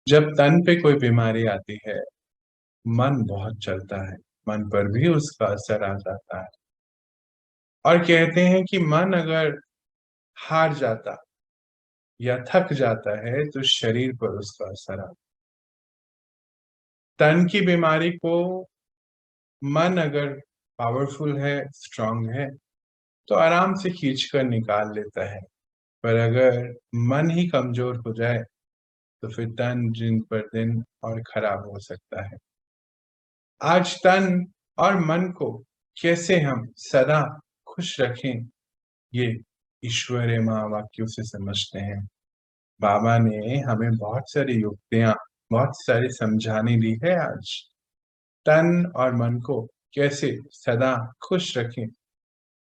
जब तन पे कोई बीमारी आती है, मन बहुत चलता है। मन पर भी उसका असर आ जाता है। और कहते हैं कि मन अगर हार जाता या थक जाता है तो शरीर पर उसका असर आता है। तन की बीमारी को मन अगर पावरफुल है, स्ट्रांग है, तो आराम से खींच कर निकाल लेता है। पर अगर मन ही कमजोर हो जाए तो फिर तन दिन पर दिन और खराब हो सकता है। आज तन और मन को कैसे हम सदा खुश रखें, ये ईश्वरीय महावाक्यों से समझते हैं। बाबा ने हमें बहुत सारी युक्तियां, बहुत सारी समझाने दी है। आज तन और मन को कैसे सदा खुश रखें,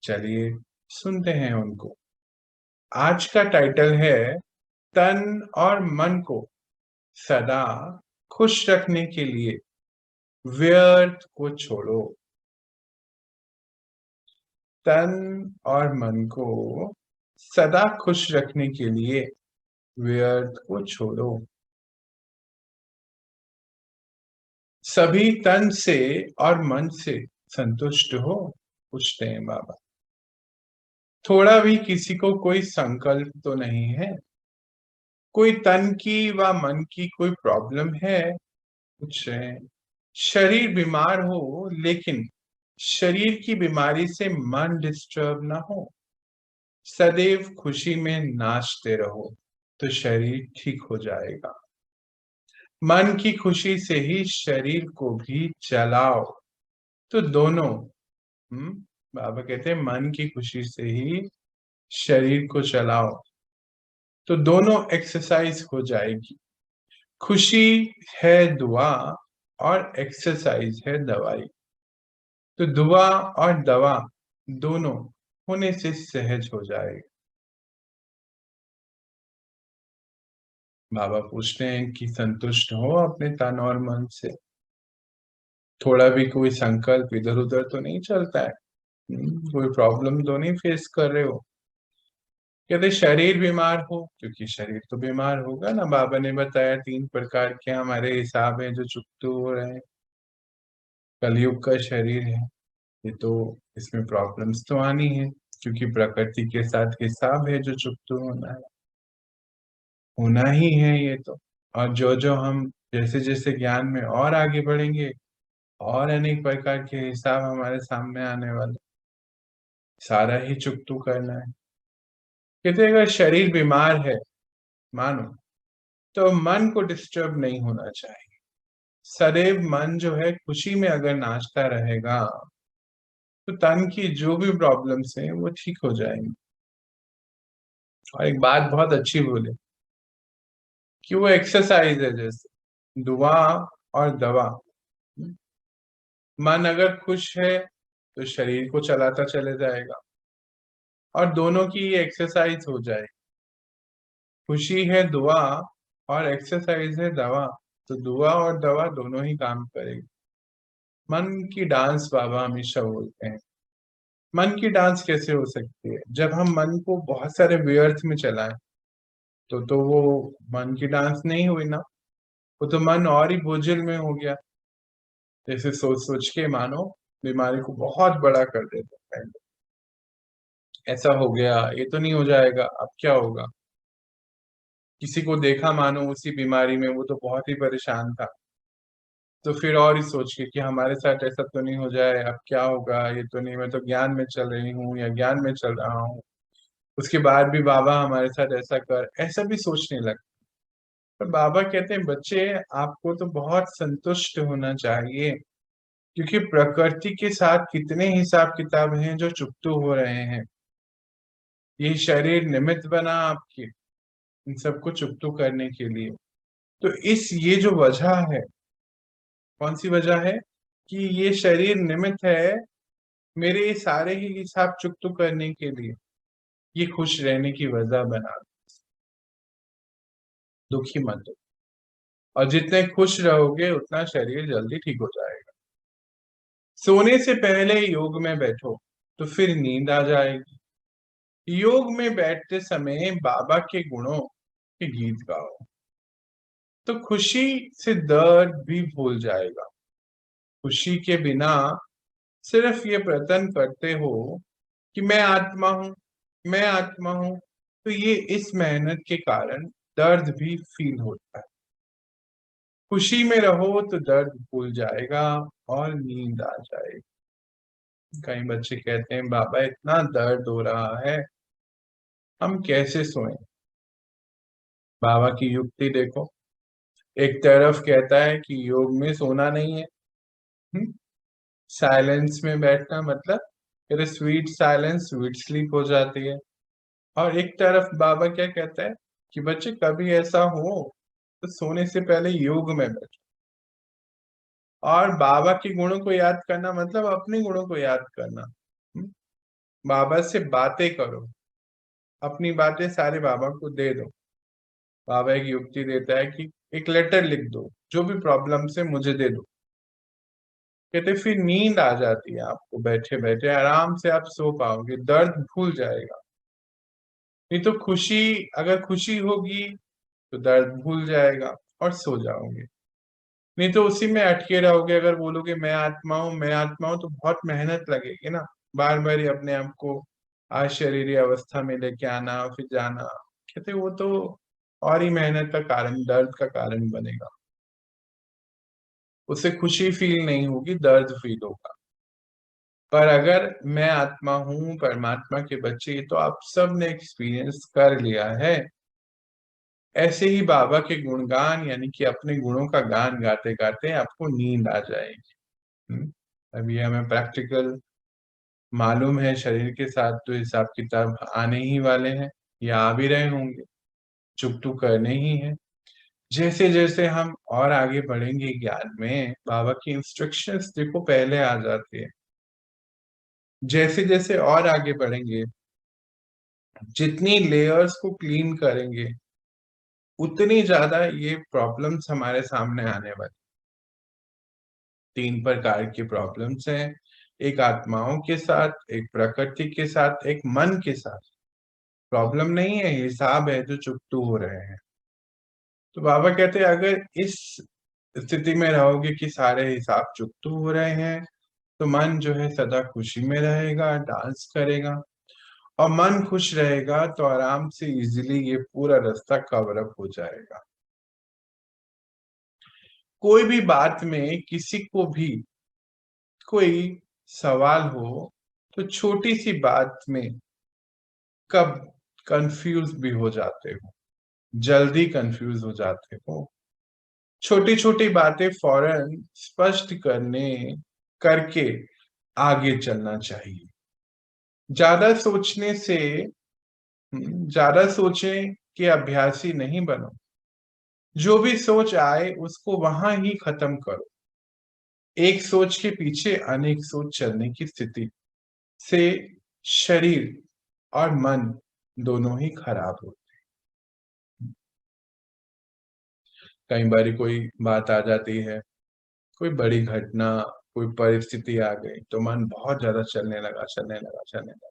चलिए सुनते हैं उनको। आज का टाइटल है तन और मन को सदा खुश रखने के लिए व्यर्थ को छोड़ो। तन और मन को सदा खुश रखने के लिए व्यर्थ को छोड़ो। सभी तन से और मन से संतुष्ट हो, पूछते हैं बाबा। थोड़ा भी किसी को कोई संकल्प तो नहीं है? कोई तन की व मन की कोई प्रॉब्लम है, पूछ रहे हैं। शरीर बीमार हो लेकिन शरीर की बीमारी से मन डिस्टर्ब ना हो, सदैव खुशी में नाचते रहो तो शरीर ठीक हो जाएगा। मन की खुशी से ही शरीर को भी चलाओ तो दोनों, बाबा कहते हैं मन की खुशी से ही शरीर को चलाओ तो दोनों एक्सरसाइज हो जाएगी। खुशी है दुआ और एक्सरसाइज है दवाई। तो दुआ और दवा दोनों होने से सहज हो जाएगा। बाबा पूछते हैं कि संतुष्ट हो अपने तन और मन से? थोड़ा भी कोई संकल्प इधर उधर तो नहीं चलता है? कोई प्रॉब्लम तो नहीं फेस कर रहे हो? कहते शरीर बीमार हो, क्योंकि शरीर तो बीमार होगा ना। बाबा ने बताया 3 प्रकार के हमारे हिसाब है जो चुकते हो रहे हैं। कलयुग का शरीर है ये, तो इसमें प्रॉब्लम्स तो आनी है, क्योंकि प्रकृति के साथ हिसाब है जो चुकते होना है, होना ही है ये तो। और जो जो हम जैसे जैसे ज्ञान में और आगे बढ़ेंगे, और अनेक प्रकार के हिसाब हमारे सामने आने वाले, सारा ही चुकतू करना है। कहते अगर शरीर बीमार है, मानो, तो मन को डिस्टर्ब नहीं होना चाहिए। सदैव मन जो है खुशी में अगर नाचता रहेगा तो तन की जो भी प्रॉब्लम्स हैं वो ठीक हो जाएंगी। और एक बात बहुत अच्छी बोले कि वो एक्सरसाइज है, जैसे दुआ और दवा। मन अगर खुश है तो शरीर को चलाता चले जाएगा और दोनों की ये एक्सरसाइज हो जाएगी। खुशी है दुआ और एक्सरसाइज है दवा, तो दुआ और दवा दोनों ही काम करेगी। मन की डांस बाबा हमेशा बोलते हैं। मन की डांस कैसे हो सकती है? जब हम मन को बहुत सारे व्यर्थ में चलाएं तो वो मन की डांस नहीं हुई ना, वो तो मन और ही बोझिल में हो गया। जैसे सोच सोच के मानो बीमारी को बहुत बड़ा कर देते हैं। ऐसा हो गया, ये तो नहीं हो जाएगा, अब क्या होगा? किसी को देखा मानो उसी बीमारी में, वो तो बहुत ही परेशान था, तो फिर और ही सोच के कि हमारे साथ ऐसा तो नहीं हो जाए, अब क्या होगा, ये तो नहीं, मैं तो ज्ञान में चल रही हूँ या ज्ञान में चल रहा हूँ, उसके बाद भी बाबा हमारे साथ ऐसा कर, ऐसा भी सोचने लगा। पर बाबा कहते हैं बच्चे, आपको तो बहुत संतुष्ट होना चाहिए, क्योंकि प्रकृति के साथ कितने हिसाब किताब हैं जो चुकतू हो रहे हैं। ये शरीर निमित्त बना आपके इन सबको चुकतू करने के लिए। तो इस ये जो वजह है, कौन सी वजह है? कि ये शरीर निमित्त है मेरे ये सारे ही हिसाब चुकतू करने के लिए। ये खुश रहने की वजह बना, दुखी मत हो। और जितने खुश रहोगे उतना शरीर जल्दी ठीक हो जाएगा। सोने से पहले योग में बैठो तो फिर नींद आ जाएगी। योग में बैठते समय बाबा के गुणों के गीत गाओ तो खुशी से दर्द भी भूल जाएगा। खुशी के बिना सिर्फ ये प्रयत्न करते हो कि मैं आत्मा हूं, मैं आत्मा हूं, तो ये इस मेहनत के कारण दर्द भी फील होता है। खुशी में रहो तो दर्द भूल जाएगा और नींद आ जाएगी। कई बच्चे कहते हैं बाबा इतना दर्द हो रहा है, हम कैसे सोएं। बाबा की युक्ति देखो, एक तरफ कहता है कि योग में सोना नहीं है, साइलेंस में बैठना मतलब फिर स्वीट साइलेंस स्वीट स्लीप हो जाती है। और एक तरफ बाबा क्या कहता है कि बच्चे कभी ऐसा हो तो सोने से पहले योग में बैठो। और बाबा के गुणों को याद करना मतलब अपने गुणों को याद करना। बाबा से बातें करो, अपनी बातें सारे बाबा को दे दो। बाबा एक युक्ति देता है कि एक लेटर लिख दो, जो भी प्रॉब्लम से मुझे दे दो। कहते फिर नींद आ जाती है आपको, बैठे बैठे आराम से आप सो पाओगे, दर्द भूल जाएगा। नहीं तो खुशी, अगर खुशी होगी तो दर्द भूल जाएगा और सो जाओगे। नहीं तो उसी में अटके रहोगे। अगर बोलोगे मैं आत्मा हूँ, मैं आत्मा हूँ, तो बहुत मेहनत लगेगी ना, बार बार ही अपने आप को अशरीरी अवस्था में लेके आना फिर जाना। कहते वो तो और ही मेहनत का कारण, दर्द का कारण बनेगा। उससे खुशी फील नहीं होगी, दर्द फील होगा। पर अगर मैं आत्मा हूँ, परमात्मा के बच्चे, तो आप सब ने एक्सपीरियंस कर लिया है। ऐसे ही बाबा के गुणगान यानी कि अपने गुणों का गान गाते गाते आपको नींद आ जाएगी। अभी हमें प्रैक्टिकल मालूम है, शरीर के साथ तो हिसाब किताब आने ही वाले हैं, या आ भी रहे होंगे, चुप तो करने ही है। जैसे जैसे हम और आगे बढ़ेंगे ज्ञान में, बाबा की इंस्ट्रक्शंस देखो पहले आ जाती है। जैसे जैसे और आगे बढ़ेंगे, जितनी लेयर्स को क्लीन करेंगे, उतनी ज्यादा ये प्रॉब्लम्स हमारे सामने आने वाली। 3 प्रकार की प्रॉब्लम्स हैं, एक आत्माओं के साथ, एक प्रकृति के साथ, एक मन के साथ। प्रॉब्लम नहीं है, हिसाब है जो चुकतू हो रहे हैं। तो बाबा कहते हैं अगर इस स्थिति में रहोगे कि सारे हिसाब चुकतू हो रहे हैं, तो मन जो है सदा खुशी में रहेगा, डांस करेगा। और मन खुश रहेगा तो आराम से इजीली ये पूरा रास्ता कवर अप हो जाएगा। कोई भी बात में किसी को भी कोई सवाल हो, तो छोटी सी बात में कब कंफ्यूज भी हो जाते हो, जल्दी कंफ्यूज हो जाते हो। छोटी छोटी बातें फौरन स्पष्ट करके आगे चलना चाहिए। ज्यादा सोचने से, ज्यादा सोचें कि अभ्यासी नहीं बनो। जो भी सोच आए उसको वहां ही खत्म करो। एक सोच के पीछे अनेक सोच चलने की स्थिति से शरीर और मन दोनों ही खराब होते हैं। कई बार कोई बात आ जाती है, कोई बड़ी घटना, कोई परिस्थिति आ गई, तो मन बहुत ज्यादा चलने लगा, चलने लगा, चलने लगा।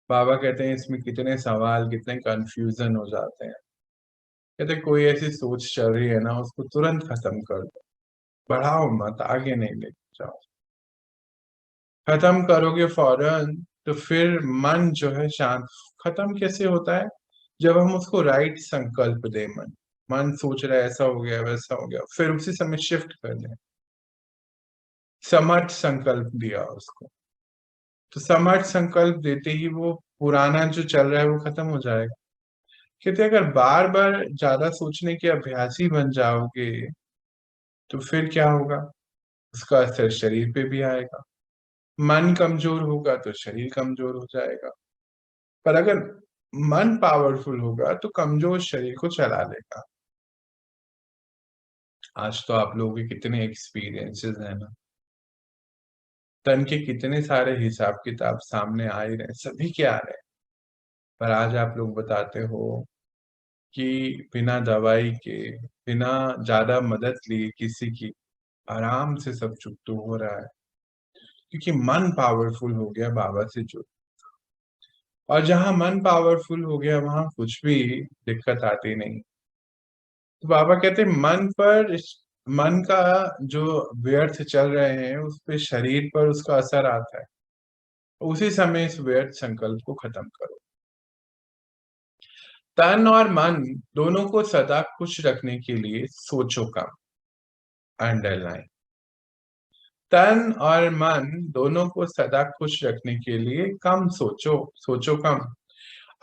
बाबा कहते हैं इसमें कितने सवाल, कितने कंफ्यूजन हो जाते हैं। कहते कोई ऐसी सोच चल रही है ना, उसको तुरंत खत्म कर दो, बढ़ाओ मत, आगे नहीं लेके जाओ। खत्म करोगे फौरन तो फिर मन जो है शांत। खत्म कैसे होता है? जब हम उसको राइट संकल्प दे। मन सोच रहा है ऐसा हो गया, वैसा हो गया, फिर उसी समय शिफ्ट कर दें, समर्थ संकल्प दिया उसको, तो समर्थ संकल्प देते ही वो पुराना जो चल रहा है वो खत्म हो जाएगा। कहते अगर बार बार ज्यादा सोचने के अभ्यासी बन जाओगे, तो फिर क्या होगा? उसका असर शरीर पे भी आएगा। मन कमजोर होगा तो शरीर कमजोर हो जाएगा। पर अगर मन पावरफुल होगा तो कमजोर शरीर को चला लेगा। आज तो आप लोगों के कितने एक्सपीरियंसेस हैं ना, तन के कितने सारे हिसाब किताब सामने आ ही रहे हैं, सभी के आ रहे हैं। पर आज आप लोग बताते हो कि बिना दवाई के, बिना ज्यादा मदद लिए किसी की, आराम से सब चुकतो हो रहा है, क्योंकि मन पावरफुल हो गया बाबा से जुड़। और जहां मन पावरफुल हो गया वहां कुछ भी दिक्कत आती नहीं। तो बाबा कहते हैं मन का जो व्यर्थ चल रहे हैं उस पे शरीर पर उसका असर आता है। उसी समय इस व्यर्थ संकल्प को खत्म करो। तन और मन दोनों को सदा खुश रखने के लिए सोचो कम। अंडरलाइन। तन और मन दोनों को सदा खुश रखने के लिए कम सोचो। सोचो कम।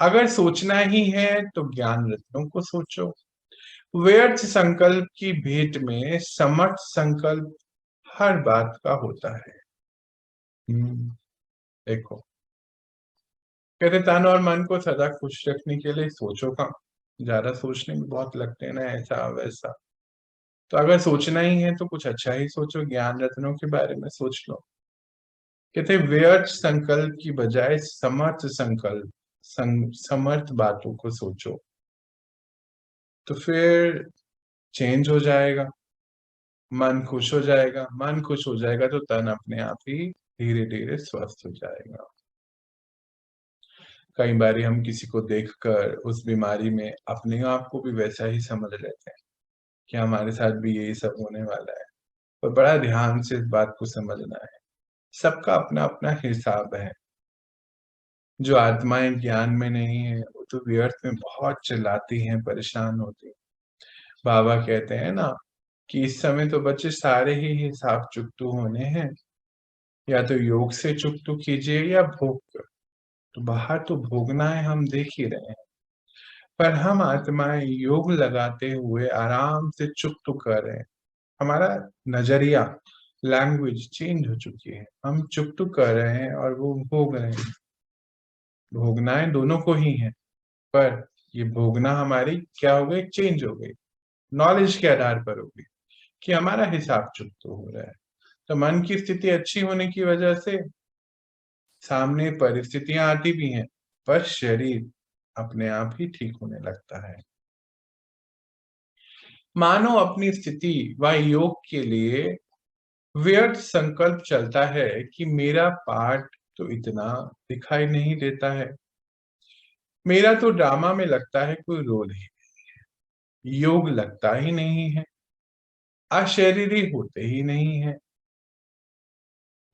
अगर सोचना ही है तो ज्ञान रत्नों को सोचो। व्यर्थ संकल्प की भेंट में समर्थ संकल्प हर बात का होता है। देखो, कहते तन और मन को सदा खुश रखने के लिए सोचो कम। ज्यादा सोचने में बहुत लगते हैं ना, ऐसा वैसा। तो अगर सोचना ही है तो कुछ अच्छा ही सोचो, ज्ञान रत्नों के बारे में सोच लो। कहते व्यर्थ संकल्प की बजाय समर्थ संकल्प, समर्थ बातों को सोचो, तो फिर चेंज हो जाएगा। मन खुश हो जाएगा, मन खुश हो जाएगा तो तन अपने आप ही धीरे धीरे स्वस्थ हो जाएगा। कई बार हम किसी को देखकर उस बीमारी में अपने आप को भी वैसा ही समझ लेते हैं कि हमारे साथ भी यही सब होने वाला है। पर बड़ा ध्यान से इस बात को समझना है, सबका अपना अपना हिसाब है। जो आत्माएं ज्ञान में नहीं है वो तो व्यर्थ में बहुत चिल्लाती हैं, परेशान होती हैं। बाबा कहते हैं ना कि इस समय तो बच्चे सारे ही हिसाब चुकतू होने हैं, या तो योग से चुकतू कीजिए या भोग कर। तो बाहर तो भोगना है, हम देख ही रहे हैं। पर हम आत्माएं योग लगाते हुए आराम से चुकतू कर रहे हैं। हमारा नजरिया, लैंग्वेज चेंज हो चुकी है। हम चुकतू कर रहे हैं और वो भोग रहे हैं। भोगनाएं दोनों को ही है, पर ये भोगना हमारी क्या हो गई, चेंज हो गई। नॉलेज के आधार पर हो गई कि हमारा हिसाब चुकता हो रहा है। तो मन की स्थिति अच्छी होने की वजह से सामने परिस्थितियां आती भी हैं, पर शरीर अपने आप ही ठीक होने लगता है। मानो अपनी स्थिति व योग के लिए व्यर्थ संकल्प चलता है कि मेरा पाठ तो इतना दिखाई नहीं देता है, मेरा तो ड्रामा में लगता है कोई रोल ही, योग लगता ही नहीं है, अशरीरी होते ही नहीं है।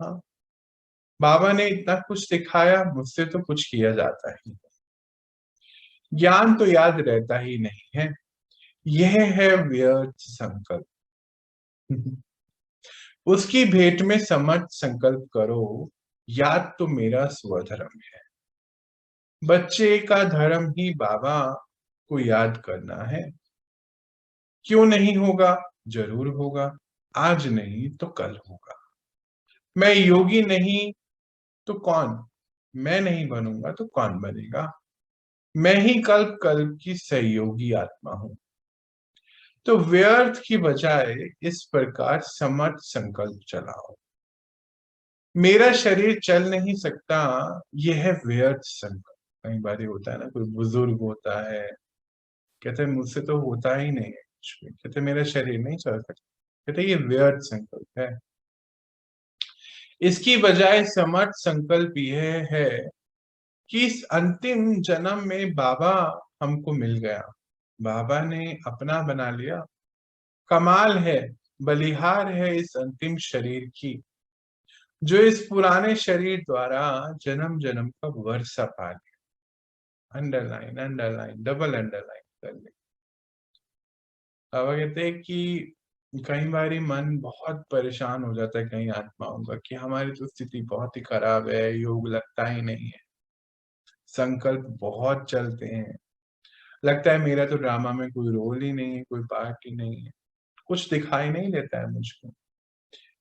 हाँ, बाबा ने इतना कुछ सिखाया, मुझसे तो कुछ किया जाता ही नहीं। ज्ञान तो याद रहता ही नहीं है। यह है व्यर्थ संकल्प। उसकी भेंट में समर्थ संकल्प करो, याद तो मेरा स्वधर्म है। बच्चे का धर्म ही बाबा को याद करना है। क्यों नहीं होगा, जरूर होगा। आज नहीं तो कल होगा। मैं योगी नहीं तो कौन, मैं नहीं बनूंगा तो कौन बनेगा। मैं ही कल्प कल्प की सहयोगी आत्मा हूं। तो व्यर्थ की बजाय इस प्रकार समर्थ संकल्प चलाओ। मेरा शरीर चल नहीं सकता, यह है व्यर्थ संकल्प। कई बार होता है ना, कोई बुजुर्ग होता है, कहते हैं मुझसे तो होता ही नहीं है कुछ भी, कहते मेरा शरीर नहीं चल सकता, कहते ये व्यर्थ संकल्प है। इसकी बजाय समर्थ संकल्प यह है कि इस अंतिम जन्म में बाबा हमको मिल गया, बाबा ने अपना बना लिया। कमाल है, बलिहार है इस अंतिम शरीर की, जो इस पुराने शरीर द्वारा जन्म जन्म का वर्षा पा लिया। अंडरलाइन, अंडरलाइन, डबल अंडरलाइन कर ले। बाबा कहते हैं कि कई बार मन बहुत परेशान हो जाता है कई आत्माओं का कि हमारी तो स्थिति बहुत ही खराब है, योग लगता ही नहीं है, संकल्प बहुत चलते हैं, लगता है मेरा तो ड्रामा में कोई रोल ही नहीं है, कोई पार्ट ही नहीं है, कुछ दिखाई नहीं देता है मुझको,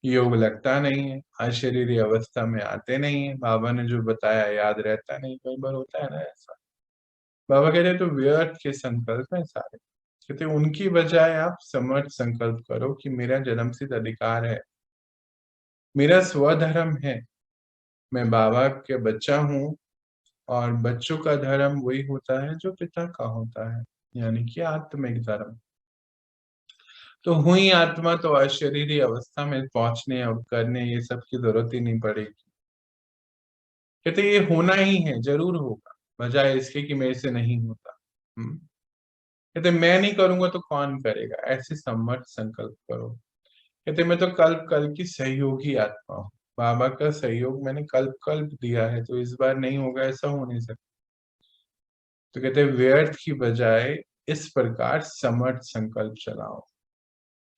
योग लगता नहीं है, अशरीरी अवस्था में आते नहीं है, बाबा ने जो बताया याद रहता नहीं। कई बार होता है ना ऐसा। बाबा कहते हैं तो व्यर्थ के संकल्प है सारे। कहते उनकी बजाय आप समर्थ संकल्प करो कि मेरा जन्मसिद्ध अधिकार है, मेरा स्वधर्म है, मैं बाबा के बच्चा हूँ, और बच्चों का धर्म वही होता है जो पिता का होता है, यानी कि आत्मिक धर्म। तो हुई आत्मा तो अशरीरी अवस्था में पहुंचने और करने ये सब की जरूरत ही नहीं पड़ेगी। कहते ये होना ही है, जरूर होगा, बजाय इसके कि मेरे से नहीं होता। कहते मैं नहीं करूंगा तो कौन करेगा, ऐसे सम्मत संकल्प करो। कहते मैं तो कल्प कल्प की सहयोगी आत्मा हूँ, बाबा का सहयोग मैंने कल्प कल्प दिया है, तो इस बार नहीं होगा ऐसा हो नहीं सकता। तो कहते व्यर्थ की बजाय इस प्रकार समर्थ संकल्प चलाओ।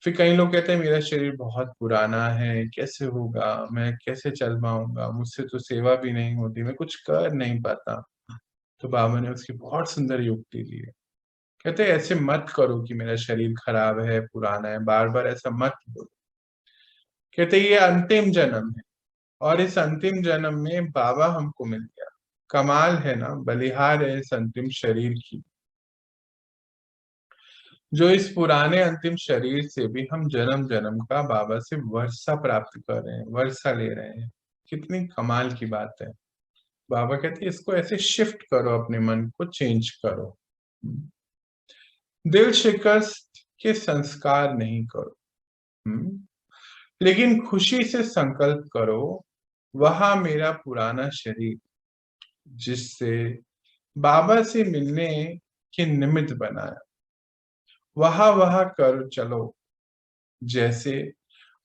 फिर कई लोग कहते हैं मेरा शरीर बहुत पुराना है, कैसे होगा, मैं कैसे चल पाऊंगा, मुझसे तो सेवा भी नहीं होती, मैं कुछ कर नहीं पाता। तो बाबा ने उसकी बहुत सुंदर युक्ति दी है। कहते ऐसे मत करो कि मेरा शरीर खराब है, पुराना है, बार बार ऐसा मत बोलो। कहते ये अंतिम जन्म है, और इस अंतिम जन्म में बाबा हमको मिल गया। कमाल है ना, बलिहार है इस अंतिम शरीर की, जो इस पुराने अंतिम शरीर से भी हम जन्म जन्म का बाबा से वर्षा प्राप्त कर रहे हैं, वर्षा ले रहे हैं। कितनी कमाल की बात है। बाबा कहते हैं इसको ऐसे शिफ्ट करो, अपने मन को चेंज करो। दिल शिकस्त के संस्कार नहीं करो, लेकिन खुशी से संकल्प करो, वहां मेरा पुराना शरीर जिससे बाबा से मिलने के निमित्त बनाया, वहां वहां कर चलो। जैसे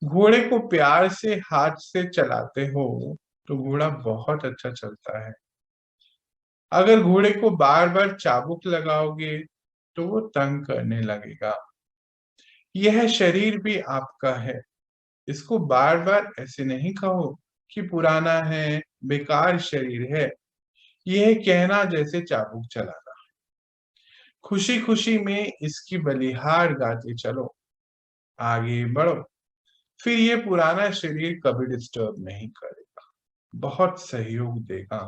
घोड़े को प्यार से हाथ से चलाते हो तो घोड़ा बहुत अच्छा चलता है। अगर घोड़े को बार बार चाबुक लगाओगे तो वो तंग करने लगेगा। यह शरीर भी आपका है, इसको बार बार ऐसे नहीं कहो कि पुराना है, बेकार शरीर है। यह कहना जैसे चाबुक चलाना। खुशी खुशी में इसकी बलिहार गाते चलो, आगे बढ़ो। फिर ये पुराना शरीर कभी डिस्टर्ब नहीं करेगा, बहुत सहयोग देगा।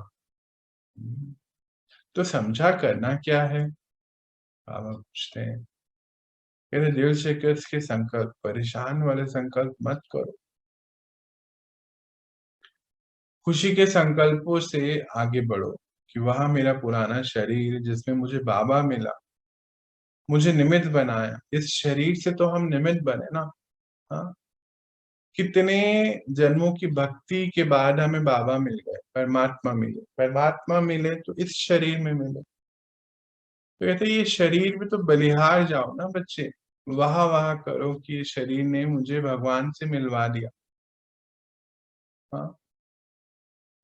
तो समझा करना क्या है, बाबा पूछते हैं। कहते दिल से के संकल्प, परेशान वाले संकल्प मत करो। खुशी के संकल्पों से आगे बढ़ो कि वह मेरा पुराना शरीर जिसमें मुझे बाबा मिला, मुझे निमित्त बनाया। इस शरीर से तो हम निमित्त बने ना। हाँ, कितने जन्मों की भक्ति के बाद हमें बाबा मिल गए, परमात्मा मिले। परमात्मा मिले तो इस शरीर में मिले। तो कहते ये शरीर में तो बलिहार जाओ ना बच्चे, वाह वाह करो कि ये शरीर ने मुझे भगवान से मिलवा दिया। हाँ,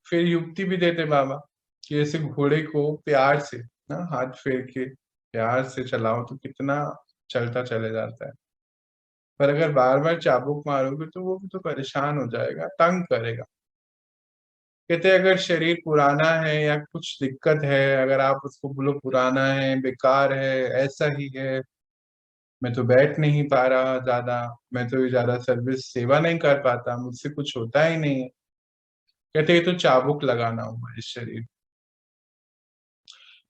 फिर युक्ति भी देते बाबा कि ऐसे घोड़े को प्यार से ना हाथ फेर के प्यार से चलाओ तो कितना चलता चले जाता है। पर अगर बार बार चाबुक मारोगे तो वो भी तो परेशान हो जाएगा, तंग करेगा। कहते अगर शरीर पुराना है या कुछ दिक्कत है, अगर आप उसको बोलो पुराना है, बेकार है, ऐसा ही है, मैं तो बैठ नहीं पा रहा ज्यादा, मैं तो ज्यादा सर्विस सेवा नहीं कर पाता, मुझसे कुछ होता ही नहीं है। कहते ये तो चाबुक लगाना हुआ इस शरीर।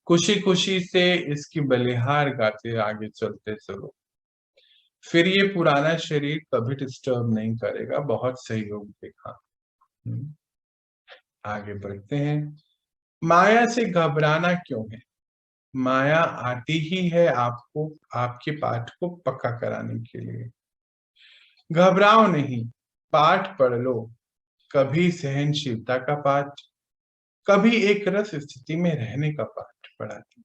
खुशी खुशी से इसकी बलिहार गाते आगे चलते चलो, फिर ये पुराना शरीर कभी डिस्टर्ब नहीं करेगा, बहुत सहयोग देगा। हम्म, आगे बढ़ते हैं। माया से घबराना क्यों है? माया आती ही है आपको, आपके पाठ को पक्का कराने के लिए। घबराओ नहीं, पाठ पढ़ लो। कभी सहनशीलता का पाठ, कभी एक रस स्थिति में रहने का पाठ पढ़ाती,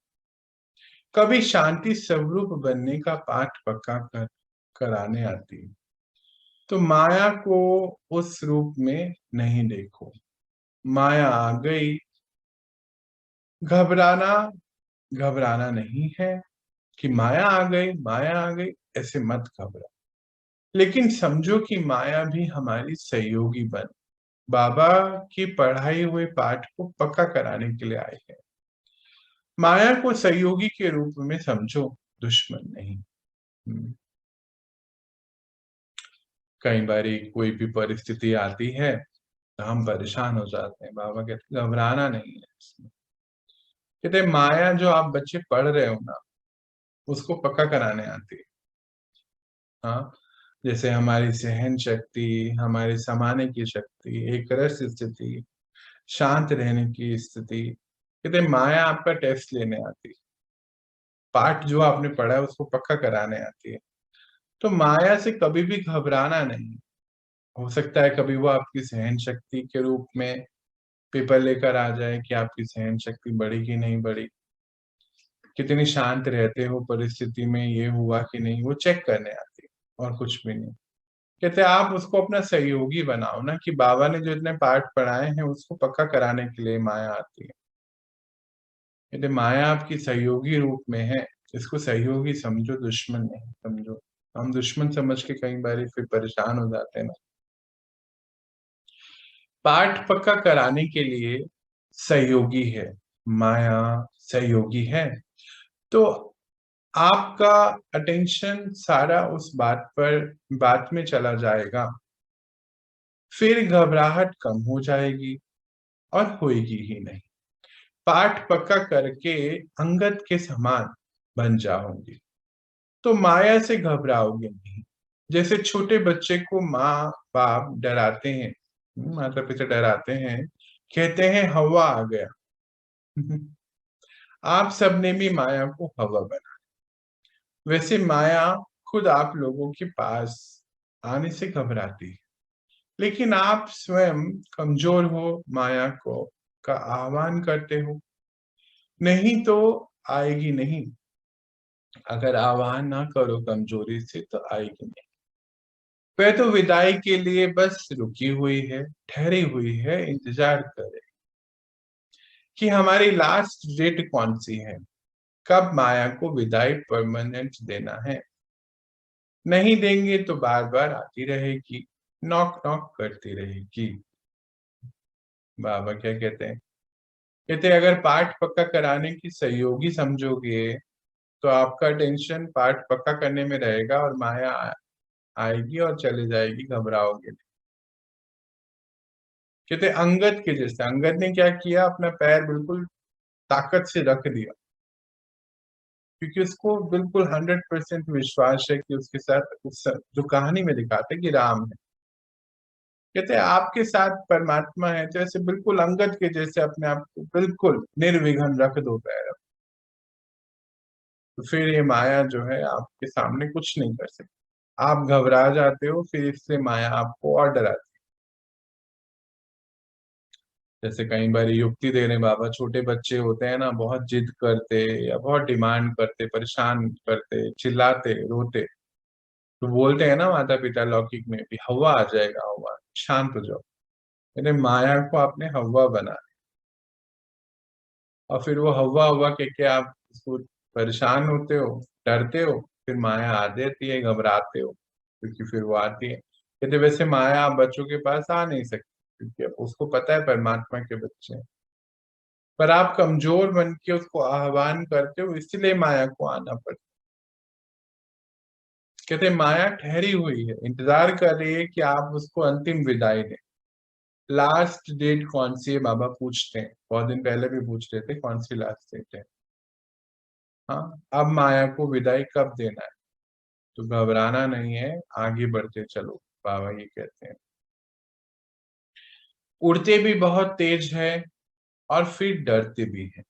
कभी शांति स्वरूप बनने का पाठ पक्का कराने आती। तो माया को उस रूप में नहीं देखो। माया आ गई, घबराना घबराना नहीं है कि माया आ गई, माया आ गई, ऐसे मत घबरा। लेकिन समझो कि माया भी हमारी सहयोगी बन, बाबा की पढ़ाई हुए पाठ को पक्का कराने के लिए आई है। माया को सहयोगी के रूप में समझो, दुश्मन नहीं। हम्म, कई बारी कोई भी परिस्थिति आती है तो हम परेशान हो जाते हैं, बाबा कहते घबराना नहीं है इसमें। कहते माया जो आप बच्चे पढ़ रहे हो ना, उसको पक्का कराने आती है। हाँ, जैसे हमारी सहन शक्ति, हमारी समाने की शक्ति, एक रस स्थिति, शांत रहने की स्थिति। कहते माया आपका टेस्ट लेने आती है, पाठ जो आपने पढ़ा है उसको पक्का कराने आती है। तो माया से कभी भी घबराना नहीं। हो सकता है कभी वो आपकी सहन शक्ति के रूप में पेपर लेकर आ जाए कि आपकी सहन शक्ति बढ़ी कि नहीं बढ़ी। कितनी शांत रहते हो परिस्थिति में, ये हुआ कि नहीं, वो चेक करने आती है और कुछ भी नहीं। कहते हैं आप उसको अपना सहयोगी बनाओ ना, कि बाबा ने जो इतने पाठ पढ़ाए हैं उसको पक्का कराने के लिए माया आती है। कहते माया आपकी सहयोगी रूप में है, इसको सहयोगी समझो, दुश्मन नहीं समझो। हम दुश्मन समझ के कई बार फिर परेशान हो जाते हैं ना। पाठ पक्का कराने के लिए सहयोगी है, माया सहयोगी है। तो आपका अटेंशन सारा उस बात में चला जाएगा, फिर घबराहट कम हो जाएगी और होएगी ही नहीं। पाठ पक्का करके अंगद के समान बन जाओगे तो माया से घबराओगे नहीं। जैसे छोटे बच्चे को माँ बाप डराते हैं, माता पिता डराते हैं, कहते हैं हवा आ गया। आप सबने भी माया को हवा बना। वैसे माया खुद आप लोगों के पास आने से घबराती है, लेकिन आप स्वयं कमजोर हो, माया को का आह्वान करते हो, नहीं तो आएगी नहीं। अगर आह्वान ना करो कमजोरी से तो आएगी नहीं। वह तो विदाई के लिए बस रुकी हुई है, ठहरी हुई है, इंतजार करे कि हमारी लास्ट डेट कौन सी है, कब माया को विदाई परमानेंट देना है। नहीं देंगे तो बार बार आती रहेगी, नॉक नॉक करती रहेगी। बाबा क्या कहते हैं? कहते हैं अगर पाठ पक्का कराने की सहयोगी समझोगे तो आपका टेंशन पाठ पक्का करने में रहेगा और माया आएगी और चले जाएगी, घबराओगे नहीं। कहते अंगद के जैसे, अंगद ने क्या किया, अपना पैर बिल्कुल ताकत से रख दिया, क्योंकि उसको बिल्कुल 100% विश्वास है कि उसके साथ उस जो कहानी में दिखाते कि राम है। कहते हैं आपके साथ परमात्मा है, तो ऐसे बिल्कुल अंगद के जैसे अपने आप को बिल्कुल निर्विघ्न रख दो पैर, तो फिर ये माया जो है आपके सामने कुछ नहीं कर सकती। आप घबरा जाते हो, फिर इससे माया आपको और डराती है। जैसे कई बार युक्ति दे रहे बाबा, छोटे बच्चे होते हैं ना, बहुत जिद करते या बहुत डिमांड करते, परेशान करते, चिल्लाते, रोते, तो बोलते हैं ना माता पिता लौकिक में भी, हवा आ जाएगा, हवा, शांत हो जाओ। यानी माया को आपने हवा बना, और फिर वो हवा हवा कह के आप उसको परेशान होते हो, डरते हो, फिर माया आ जाती है, घबराते हो, क्योंकि फिर वो आती है। कहते वैसे माया आप बच्चों के पास आ नहीं सकती, क्योंकि अब उसको पता है परमात्मा के बच्चे हैं। पर आप कमजोर बन के उसको आह्वान करते हो, इसलिए माया को आना पड़ता। कहते माया ठहरी हुई है, इंतजार कर रही है कि आप उसको अंतिम विदाई दें। लास्ट डेट कौन सी है बाबा पूछते हैं, बहुत दिन पहले भी पूछ रहे थे कौन सी लास्ट डेट है। हाँ, अब माया को विदाई कब देना है, तो घबराना नहीं है, आगे बढ़ते चलो, बाबा ये कहते हैं। उड़ते भी बहुत तेज है और फिर डरते भी हैं,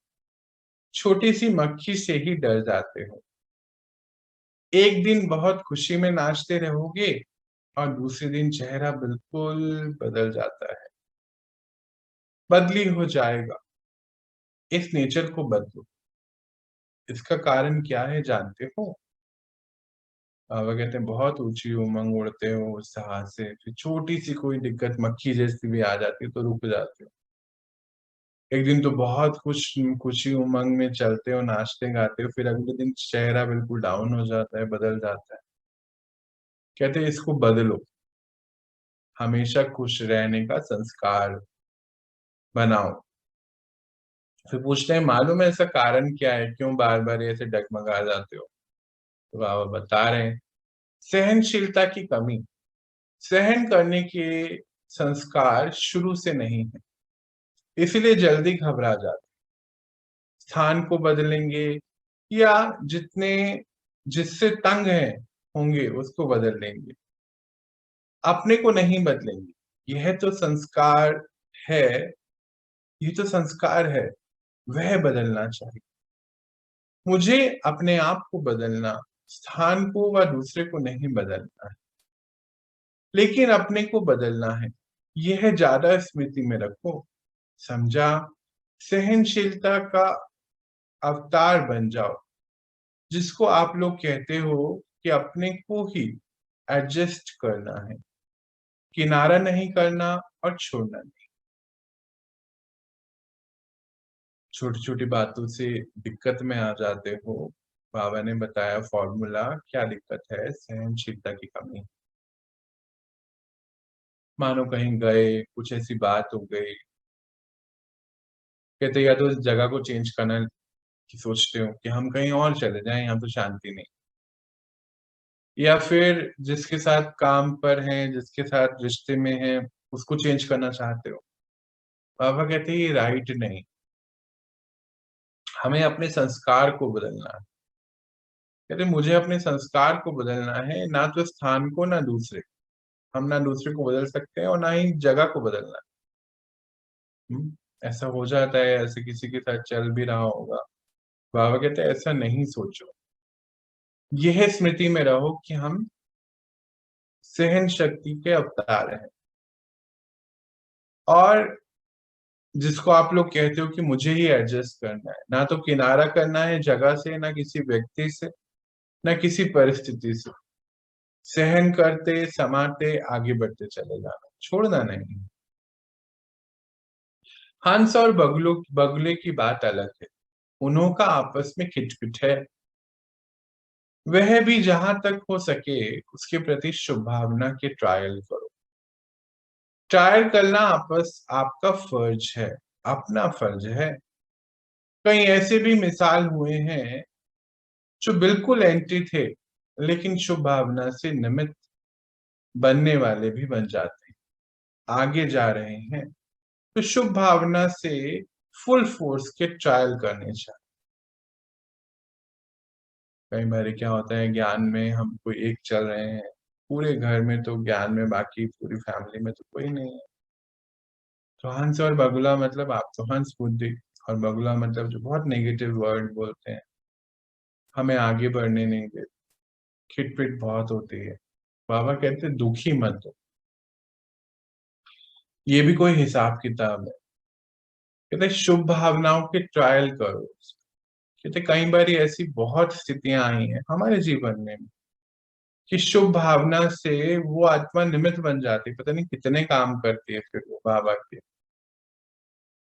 छोटी सी मक्खी से ही डर जाते हो। एक दिन बहुत खुशी में नाचते रहोगे और दूसरे दिन चेहरा बिल्कुल बदल जाता है, बदली हो जाएगा। इस नेचर को बदलो। इसका कारण क्या है जानते हो? बाबा कहते हैं बहुत ऊंची उमंग उड़ते हो उत्साह से, फिर छोटी सी कोई दिक्कत मक्खी जैसी भी आ जाती है तो रुक जाते हो। एक दिन तो बहुत खुशी उमंग में चलते हो, नाचते गाते हो, फिर अगले दिन चेहरा बिल्कुल डाउन हो जाता है, बदल जाता है। कहते हैं इसको बदलो, हमेशा खुश रहने का संस्कार बनाओ। फिर पूछते हैं मालूम है ऐसा कारण क्या है, क्यों बार बार ऐसे डगमगा जाते हो? तो बाबा बता रहे हैं सहनशीलता की कमी, सहन करने के संस्कार शुरू से नहीं है, इसलिए जल्दी घबरा जाते। स्थान को बदलेंगे या जितने जिससे तंग है होंगे उसको बदल लेंगे, अपने को नहीं बदलेंगे। यह तो संस्कार है, ये तो संस्कार है, वह बदलना चाहिए। मुझे अपने आप को बदलना, स्थान को व दूसरे को नहीं बदलना है, लेकिन अपने को बदलना है। यह ज्यादा स्मृति में रखो, समझा? सहनशीलता का अवतार बन जाओ, जिसको आप लोग कहते हो कि अपने को ही एडजस्ट करना है, किनारा नहीं करना और छोड़ना नहीं। छोटी छोटी बातों से दिक्कत में आ जाते हो। बाबा ने बताया फॉर्मूला, क्या दिक्कत है? सहनशीलता की कमी। मानो कहीं गए, कुछ ऐसी बात हो गई, कहते या तो इस जगह को चेंज करना की सोचते हो कि हम कहीं और चले जाएं, यहाँ तो शांति नहीं। या फिर जिसके साथ काम पर हैं, जिसके साथ रिश्ते में हैं, उसको चेंज करना चाहते हो। बाबा कहते हैं ये राइट नहीं, हमें अपने संस्कार को बदलना है। कहते मुझे अपने संस्कार को बदलना है, ना तो स्थान को ना दूसरे। हम ना दूसरे को बदल सकते हैं और ना ही जगह को बदलना है। ऐसा हो जाता है, ऐसे किसी के साथ चल भी रहा होगा। बाबा कहते हैं ऐसा नहीं सोचो, यह स्मृति में रहो कि हम सहन शक्ति के अवतार हैं। और जिसको आप लोग कहते हो कि मुझे ही एडजस्ट करना है, ना तो किनारा करना है जगह से, ना किसी व्यक्ति से, ना किसी परिस्थिति से। सहन करते समाते आगे बढ़ते चले जाना, छोड़ना नहीं। हंस और बगुले की बात अलग है, उन्हों का आपस में खिटपिट है। वह भी जहां तक हो सके उसके प्रति शुभ भावना के ट्रायल करो। ट्रायल करना आपस आपका फर्ज है, अपना फर्ज है। कई ऐसे भी मिसाल हुए हैं जो बिल्कुल एंटी थे, लेकिन शुभ भावना से निमित्त बनने वाले भी बन जाते हैं, आगे जा रहे हैं। तो शुभ भावना से फुल फोर्स के ट्रायल करने चाहिए। कई बार क्या होता है, ज्ञान में हम कोई एक चल रहे हैं, पूरे घर में तो ज्ञान में, बाकी पूरी फैमिली में तो कोई नहीं है। तो हंस और बगुला मतलब, आप तो हंस बुद्धि, और बगुला मतलब जो बहुत नेगेटिव वर्ड बोलते हैं, हमें आगे बढ़ने नहीं देते, खिटपिट बहुत होती है। बाबा कहते दुखी मत हो, ये भी कोई हिसाब किताब है। कहते शुभ भावनाओं के ट्रायल करो। कहते कई बार ऐसी बहुत स्थितियां आई हैं हमारे जीवन में कि शुभ भावना से वो आत्मा निमित्त बन जाती, पता नहीं कितने काम करती है फिर वो बाबा के।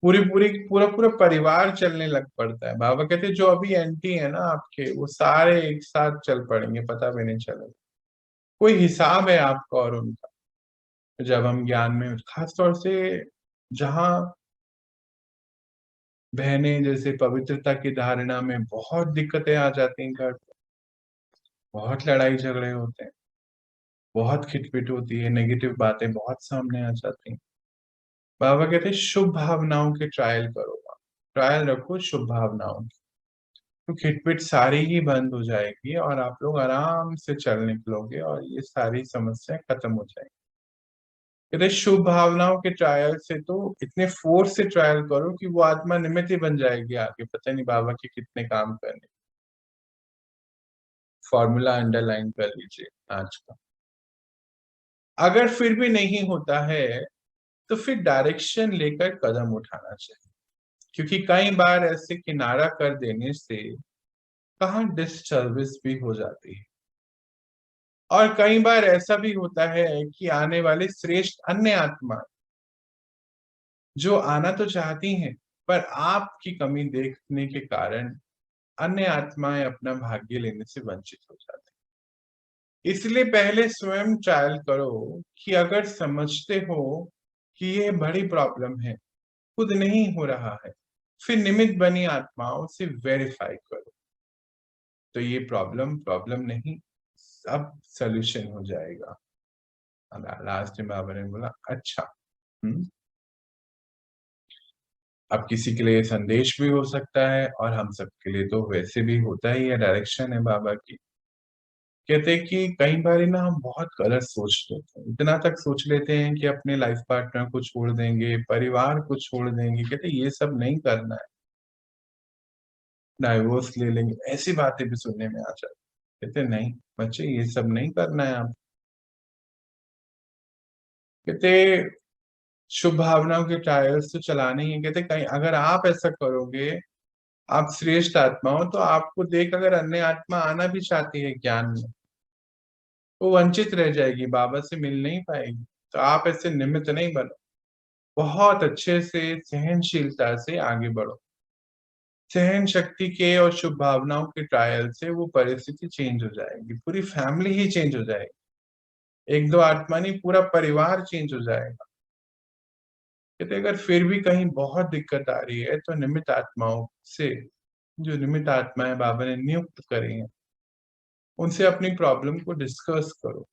पूरी पूरी पूरा पूरा परिवार चलने लग पड़ता है। बाबा कहते जो अभी एंटी है ना आपके, वो सारे एक साथ चल पड़ेंगे, पता भी नहीं चलेगा। कोई हिसाब है आपका और उनका। जब हम ज्ञान में, खास तौर से जहाँ बहनें जैसे पवित्रता की धारणा में बहुत दिक्कतें आ जाती हैं घर पे, बहुत लड़ाई झगड़े होते हैं, बहुत खिटपिट होती है, नेगेटिव बातें बहुत सामने आ जाती हैं। बाबा कहते हैं शुभ भावनाओं के ट्रायल करो, ट्रायल रखो शुभ भावनाओं की। तो खिटपिट सारी ही बंद हो जाएगी और आप लोग आराम से चल निकलोगे और ये सारी समस्या खत्म हो जाएगी। कहते शुभ भावनाओं के ट्रायल से तो इतने फोर्स से ट्रायल करो कि वो आत्मा निमित्त ही बन जाएगी आगे, पता नहीं बाबा के कितने काम करने। फॉर्मूला अंडरलाइन कर लीजिए आज का। अगर फिर भी नहीं होता है तो फिर डायरेक्शन लेकर कदम उठाना चाहिए, क्योंकि कई बार ऐसे किनारा कर देने से कहाँ डिस्टर्बेंस भी हो जाती है। और कई बार ऐसा भी होता है कि आने वाले श्रेष्ठ अन्य आत्मा जो आना तो चाहती हैं, पर आपकी कमी देखने के कारण अन्य आत्माएं अपना भाग्य लेने से वंचित हो जाती हैं। इसलिए पहले स्वयं ट्रायल करो कि अगर समझते हो कि ये बड़ी प्रॉब्लम है, खुद नहीं हो रहा है, फिर निमित्त बनी आत्माओं से वेरीफाई करो, तो ये प्रॉब्लम प्रॉब्लम नहीं, सब सॉल्यूशन हो जाएगा। लास्ट में बाबा ने बोला अच्छा। अब किसी के लिए संदेश भी हो सकता है और हम सबके लिए तो वैसे भी होता ही है, डायरेक्शन है बाबा की। कहते हैं कि कई बार ना हम बहुत गलत सोच लेते हैं, इतना तक सोच लेते हैं कि अपने लाइफ पार्टनर को छोड़ देंगे, परिवार को छोड़ देंगे। कहते ये सब नहीं करना है, डाइवोर्स ले लेंगे, ऐसी बातें भी सुनने में आ जाती। कहते नहीं बच्चे, ये सब नहीं करना है आप। कहते शुभ भावनाओं के ट्रायल्स तो चलाने ही है। कहते कहीं अगर आप ऐसा करोगे आप श्रेष्ठ आत्मा हो, तो आपको देख अगर अन्य आत्मा आना भी चाहती है ज्ञान में, वो वंचित रह जाएगी, बाबा से मिल नहीं पाएगी। तो आप ऐसे निमित्त नहीं बनो, बहुत अच्छे से सहनशीलता से आगे बढ़ो। सहन शक्ति के और शुभ भावनाओं के ट्रायल से वो परिस्थिति चेंज हो जाएगी, पूरी फैमिली ही चेंज हो जाएगी। एक दो आत्मा नहीं, पूरा परिवार चेंज हो जाएगा। कहते अगर फिर भी कहीं बहुत दिक्कत आ रही है, तो निमित्त आत्माओं से, जो निमित्त आत्माएं बाबा ने नियुक्त करी हैं, उनसे अपनी प्रॉब्लम को डिस्कस करो,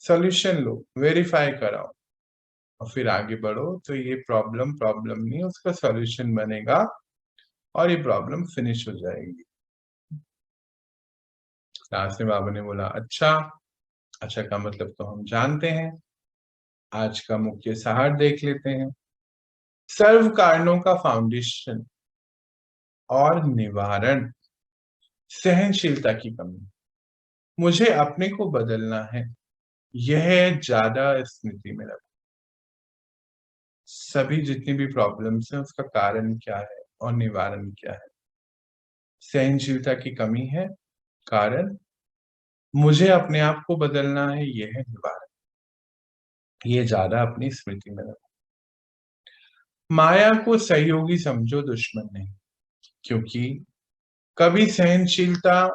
सोल्यूशन लो, वेरीफाई कराओ और फिर आगे बढ़ो। तो ये प्रॉब्लम प्रॉब्लम नहीं, उसका सॉल्यूशन बनेगा और ये प्रॉब्लम फिनिश हो जाएगी। लास्ट में बाबा ने बोला अच्छा। अच्छा का मतलब तो हम जानते हैं, आज का मुख्य सार देख लेते हैं। सर्व कारणों का फाउंडेशन और निवारण सहनशीलता की कमी। मुझे अपने को बदलना है, यह ज्यादा स्मृति में रखो। सभी जितनी भी प्रॉब्लम्स हैं, उसका कारण क्या है और निवारण क्या है। सहनशीलता की कमी है कारण, मुझे अपने आप को बदलना है, यह है निवारण। ये ज्यादा अपनी स्मृति में रखो। माया को सहयोगी समझो, दुश्मन नहीं। क्योंकि कभी सहनशीलता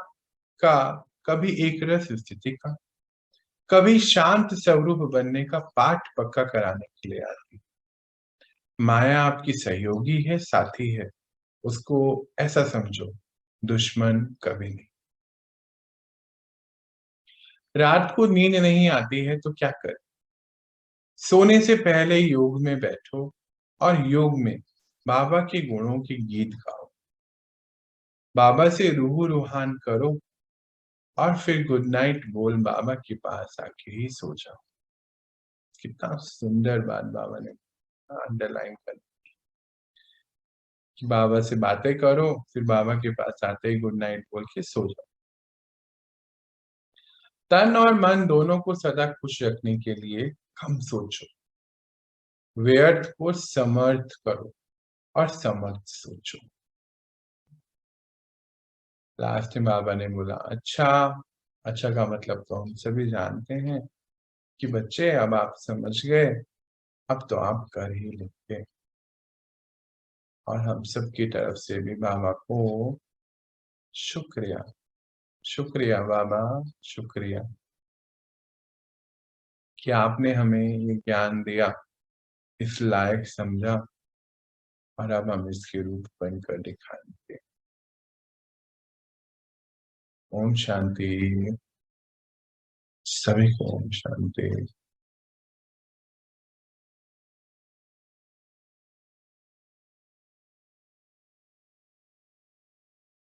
का, कभी एक रस स्थिति का, कभी शांत स्वरूप बनने का पाठ पक्का कराने के लिए आती है। माया आपकी सहयोगी है, साथी है, उसको ऐसा समझो, दुश्मन कभी नहीं। रात को नींद नहीं आती है तो क्या करें? सोने से पहले योग में बैठो और योग में बाबा के गुणों के गीत गाओ, बाबा से रूह रूहान करो और फिर गुड नाइट बोल बाबा के पास आके ही सो जाओ। कितना सुंदर बात बाबा ने अंडरलाइन कर, कि बाबा से बातें करो, फिर बाबा के पास आते ही गुड नाइट बोल के सो जाओ। तन और मन दोनों को सदा खुश रखने के लिए कम सोचो, व्यर्थ को समर्थ करो और समर्थ सोचो। लास्ट में बाबा ने बोला अच्छा। अच्छा का मतलब तो हम सभी जानते हैं कि बच्चे अब आप समझ गए, अब तो आप कर ही लेंगे। और हम सब की तरफ से भी बाबा को शुक्रिया, शुक्रिया बाबा, शुक्रिया कि आपने हमें ये ज्ञान दिया, इस लायक समझा और अब हम इसके रूप बनकर दिखाएंगे। ओम शांति। सभी को ओम शांति।